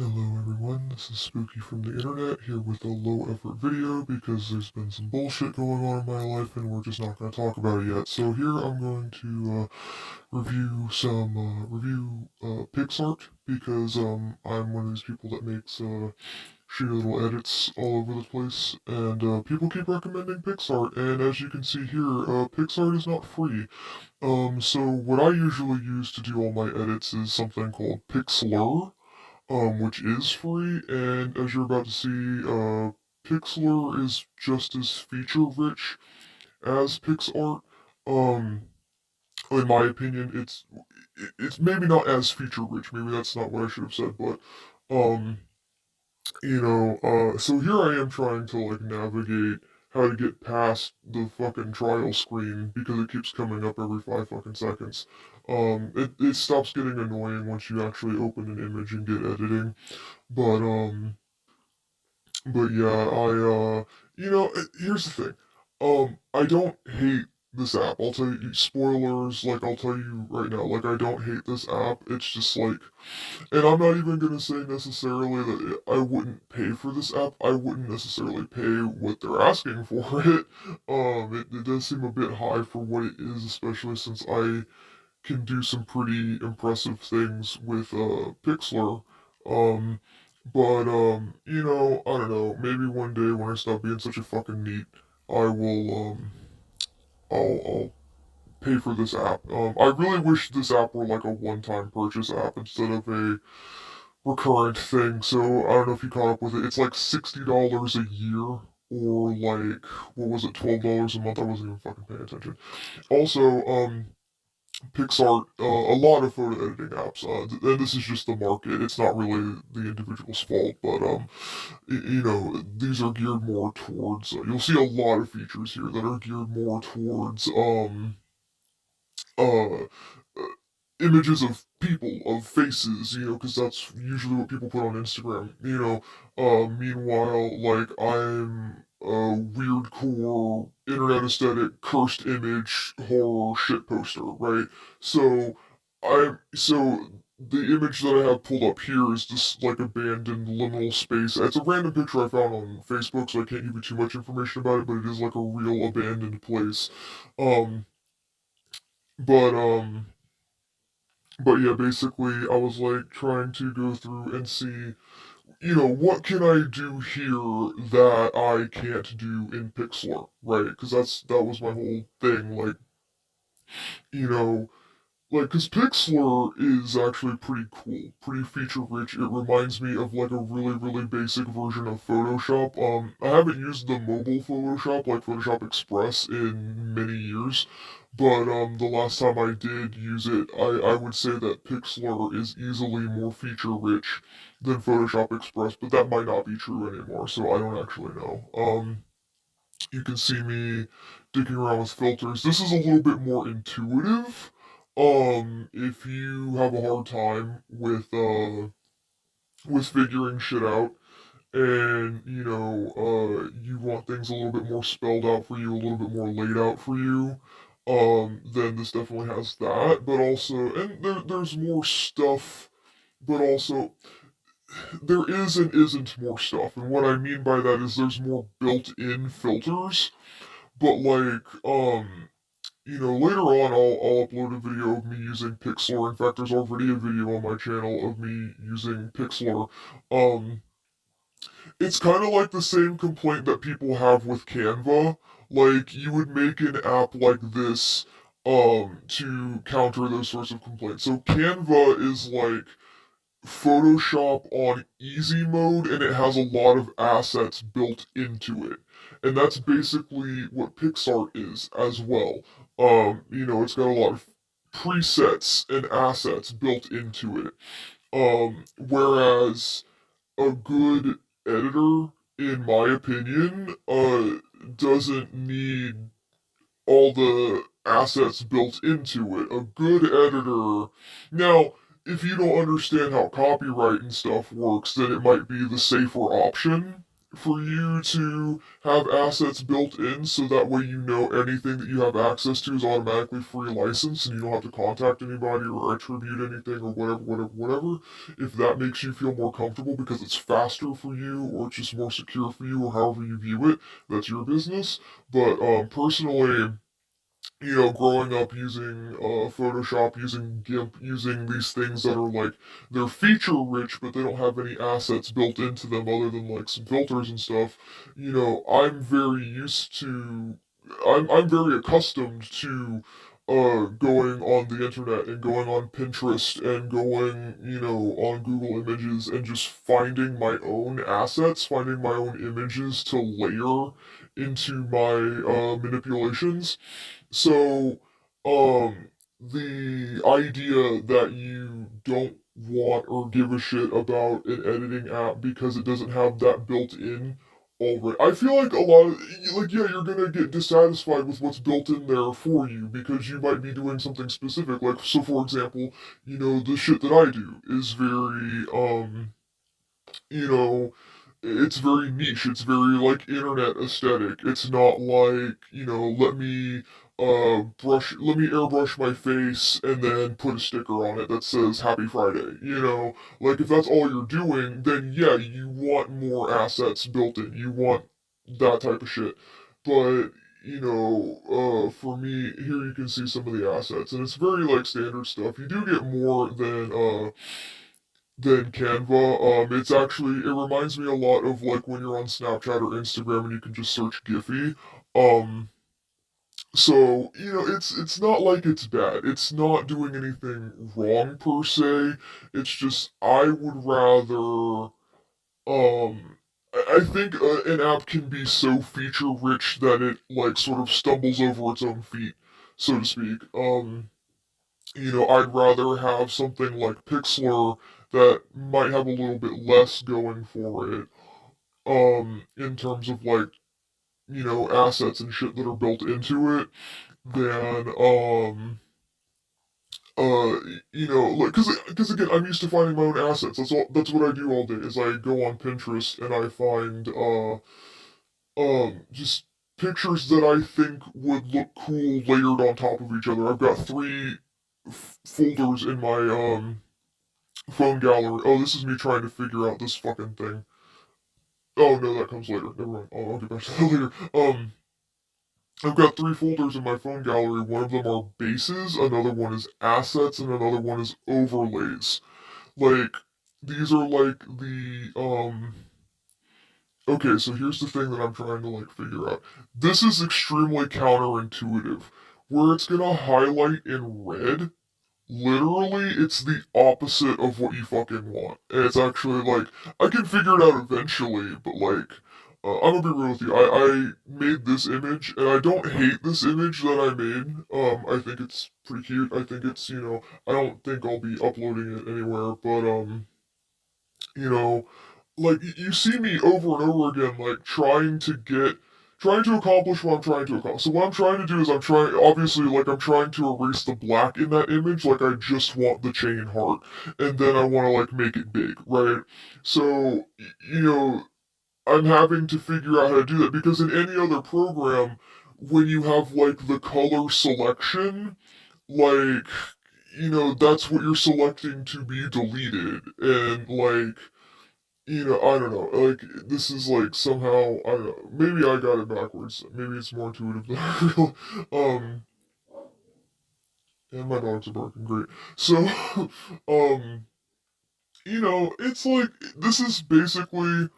Hello everyone, this is Spooky from the internet here with a low effort video because there's been some bullshit going on in my life and we're just not going to talk about it yet. So here I'm going to review picsart because I'm one of these people that makes shitty little edits all over the place, and people keep recommending picsart, and as you can see here, picsart is not free. So what I usually use to do all my edits is something called Pixlr, which is free, and as you're about to see, Pixlr is just as feature-rich as PixArt. Um, in my opinion, it's maybe not as feature-rich. Maybe that's not what I should have said, but um, so here I am trying to like navigate how to get past the fucking trial screen because it keeps coming up every 5 fucking seconds. It stops getting annoying once you actually open an image and get editing. But yeah, here's the thing. I don't hate this app. I'll tell you spoilers. Like I'll tell you right now. Like I don't hate this app. It's just like, and I'm not even gonna say necessarily that I wouldn't pay for this app. I wouldn't necessarily pay what they're asking for it. It does seem a bit high for what it is, especially since I can do some pretty impressive things with Pixlr. Um, I don't know. Maybe one day when I stop being such a fucking neat, I will I'll pay for this app. I really wish this app were like a one-time purchase app instead of a recurrent thing. So I don't know if you caught up with it. It's like $60 a year. Or like, what was it, $12 a month? I wasn't even fucking paying attention. Also, picsart, a lot of photo editing apps, and this is just the market. It's not really the individual's fault, but these are geared more towards. You'll see a lot of features here that are geared more towards uh, images of people, of faces, because that's usually what people put on Instagram. Meanwhile, like I'm a weird core internet aesthetic cursed image horror shit poster, right? So so the image that I have pulled up here is this like abandoned liminal space. It's a random picture I found on Facebook, so I can't give you too much information about it, but it is like a real abandoned place. Um, but yeah, basically, I was like trying to go through and see, what can I do here that I can't do in Pixlr, right? Because that was my whole thing, like, you know, cause Pixlr is actually pretty cool, pretty feature rich. It reminds me of like a really, really basic version of Photoshop. I haven't used the mobile Photoshop, like Photoshop Express, in many years, but the last time I did use it, I would say that Pixlr is easily more feature rich than Photoshop Express, but that might not be true anymore, so I don't actually know. You can see me digging around with filters. This is a little bit more intuitive. If you have a hard time with figuring shit out and you want things a little bit more spelled out for you, a little bit more laid out for you, then this definitely has that. But also, and there's more stuff, but also there is and isn't more stuff. And what I mean by that is there's more built-in filters. But like, later on I'll upload a video of me using Pixlr. In fact, there's already a video on my channel of me using Pixlr. Um, it's kind of like the same complaint that people have with Canva. Like, you would make an app like this, to counter those sorts of complaints. So Canva is like Photoshop on easy mode, and it has a lot of assets built into it. And that's basically what Picsart is as well. It's got a lot of presets and assets built into it. Whereas a good editor, in my opinion, doesn't need all the assets built into it. A good editor. Now, if you don't understand how copyright and stuff works, then it might be the safer option. for you to have assets built in so that way you know anything that you have access to is automatically free license and you don't have to contact anybody or attribute anything or whatever. If that makes you feel more comfortable because it's faster for you or it's just more secure for you or however you view it, that's your business. But personally, growing up using Photoshop, using GIMP, using these things that are like, they're feature rich, but they don't have any assets built into them other than like some filters and stuff. I'm very used to, I'm very accustomed to going on the internet and going on Pinterest and going, on Google Images and just finding my own assets, finding my own images to layer into my manipulations. So, the idea that you don't want or give a shit about an editing app because it doesn't have that built in already. I feel like a lot of, like, yeah, you're gonna get dissatisfied with what's built in there for you because you might be doing something specific. Like, so for example, the shit that I do is very, you know, it's very niche. It's very like internet aesthetic. It's not like, let me airbrush my face and then put a sticker on it that says Happy Friday. Like if that's all you're doing, then yeah, you want more assets built in. You want that type of shit. But for me, here you can see some of the assets, and it's very like standard stuff. You do get more than Canva. It reminds me a lot of like when you're on Snapchat or Instagram and you can just search Giphy. Um, it's not like it's bad. It's not doing anything wrong per se. It's just I would rather. I think an app can be so feature rich that it like sort of stumbles over its own feet, so to speak. I'd rather have something like Pixlr that might have a little bit less going for it, in terms of like, assets and shit that are built into it than, uh, like, cause again, I'm used to finding my own assets. That's what I do all day, is I go on Pinterest and I find, just pictures that I think would look cool layered on top of each other. I've got three folders in my, phone gallery. Oh, this is me trying to figure out this fucking thing. Oh no, that comes later. Never mind. I'll get back to that later. I've got three folders in my phone gallery. One of them are bases, another one is assets, and another one is overlays. Like, these are like okay, so here's the thing that I'm trying to like figure out. This is extremely counterintuitive. Where it's gonna highlight in red, literally, it's the opposite of what you fucking want. And it's actually like, I can figure it out eventually, but like, I'm gonna be real with you. I made this image, and I don't hate this image that I made. I think it's pretty cute. I think it's, I don't think I'll be uploading it anywhere, but, you know, like you see me over and over again, like trying to accomplish what I'm trying to accomplish. So what I'm trying to do is obviously, like I'm trying to erase the black in that image. Like I just want the chain heart, and then I want to like make it big, right? So I'm having to figure out how to do that because in any other program, when you have like the color selection, like that's what you're selecting to be deleted, and like I don't know. Like, this is like somehow, I don't know. Maybe I got it backwards. Maybe it's more intuitive than I real. And my dogs are barking great. So, um, it's like, this is basically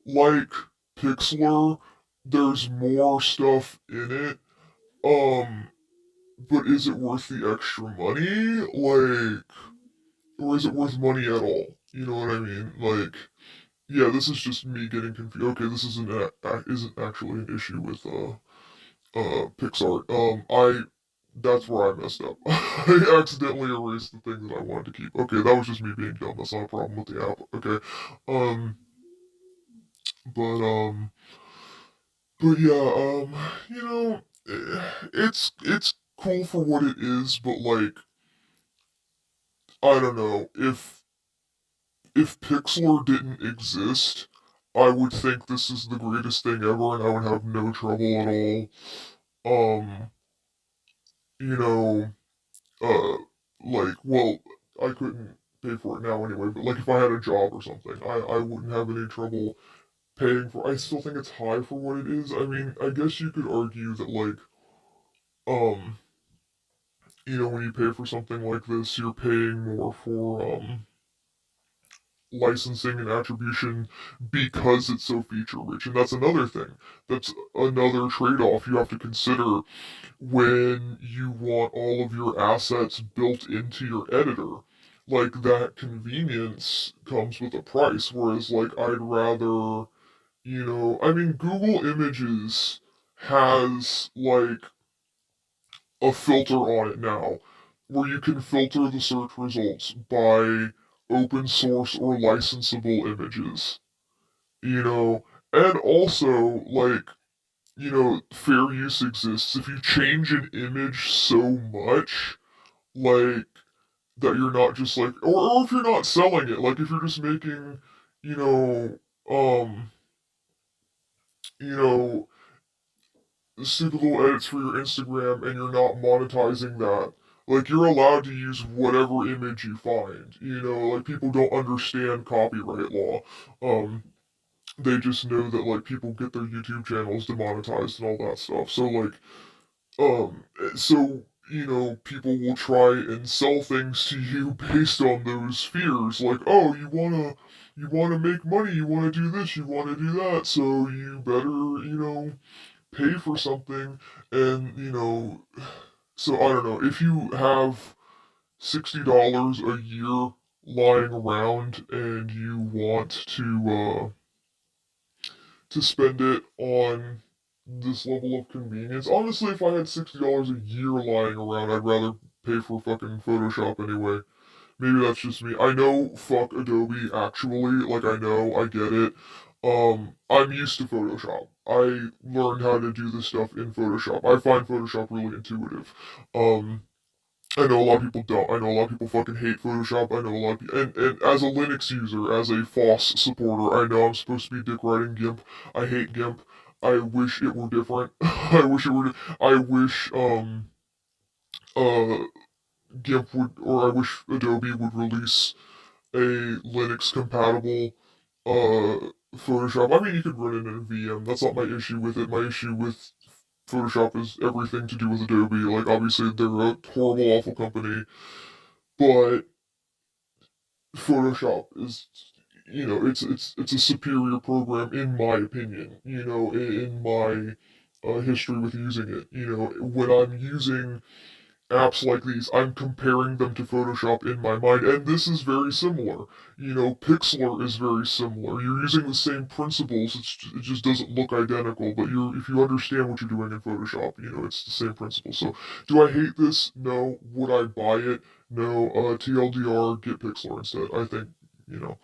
like Pixlr. There's more stuff in it. Um, but is it worth the extra money? Like, or is it worth money at all? You know what I mean? Like, yeah, this is just me getting confused. Okay, this isn't actually an issue with picsart. That's where I messed up. I accidentally erased the thing that I wanted to keep. Okay, that was just me being dumb. That's not a problem with the app. Okay, um, but but yeah, it's cool for what it is, but like I don't know if Pixlr didn't exist, I would think this is the greatest thing ever and I would have no trouble at all. You know, uh, well, I couldn't pay for it now anyway, but like if I had a job or something, I wouldn't have any trouble paying for. I still think it's high for what it is. I mean, I guess you could argue that um, when you pay for something like this, you're paying more for licensing and attribution because it's so feature rich, and that's another thing. That's another trade-off you have to consider when you want all of your assets built into your editor. Like that convenience comes with a price, whereas like I'd rather, I mean Google Images has like a filter on it now where you can filter the search results by open source or licensable images, you know, and also like fair use exists. If you change an image so much, like, that you're not just like, or if you're not selling it, like, if you're just making, you know, um, you know, stupid little edits for your Instagram and you're not monetizing that, like, you're allowed to use whatever image you find, like, people don't understand copyright law. They just know that, like, people get their YouTube channels demonetized and all that stuff. So, like, so people will try and sell things to you based on those fears, like, oh, you wanna make money, you wanna do this, you wanna do that, so you better, pay for something, and so I don't know, if you have $60 a year lying around and you want to spend it on this level of convenience. Honestly, if I had $60 a year lying around, I'd rather pay for fucking Photoshop anyway. Maybe that's just me. I know, fuck Adobe, actually. Like, I know, I get it. I'm used to Photoshop. I learned how to do this stuff in Photoshop. I find Photoshop really intuitive. Um, I know a lot of people don't. I know a lot of people fucking hate Photoshop. I know a lot of people, and as a Linux user, as a FOSS supporter, I know I'm supposed to be dick riding GIMP. I hate GIMP. I wish it were different. I wish it were. I wish uh GIMP would, or I wish Adobe would release a Linux compatible Photoshop. I mean, you could run it in a VM. That's not my issue with it. My issue with Photoshop is everything to do with Adobe. Like, obviously, they're a horrible, awful company, but Photoshop is, it's a superior program in my opinion. In my history with using it. When I'm using apps like these, I'm comparing them to Photoshop in my mind, and this is very similar. Pixlr is very similar. You're using the same principles, it just doesn't look identical, but if you understand what you're doing in Photoshop, it's the same principle. So, do I hate this? No. Would I buy it? No. TLDR, get Pixlr instead. I think, you know.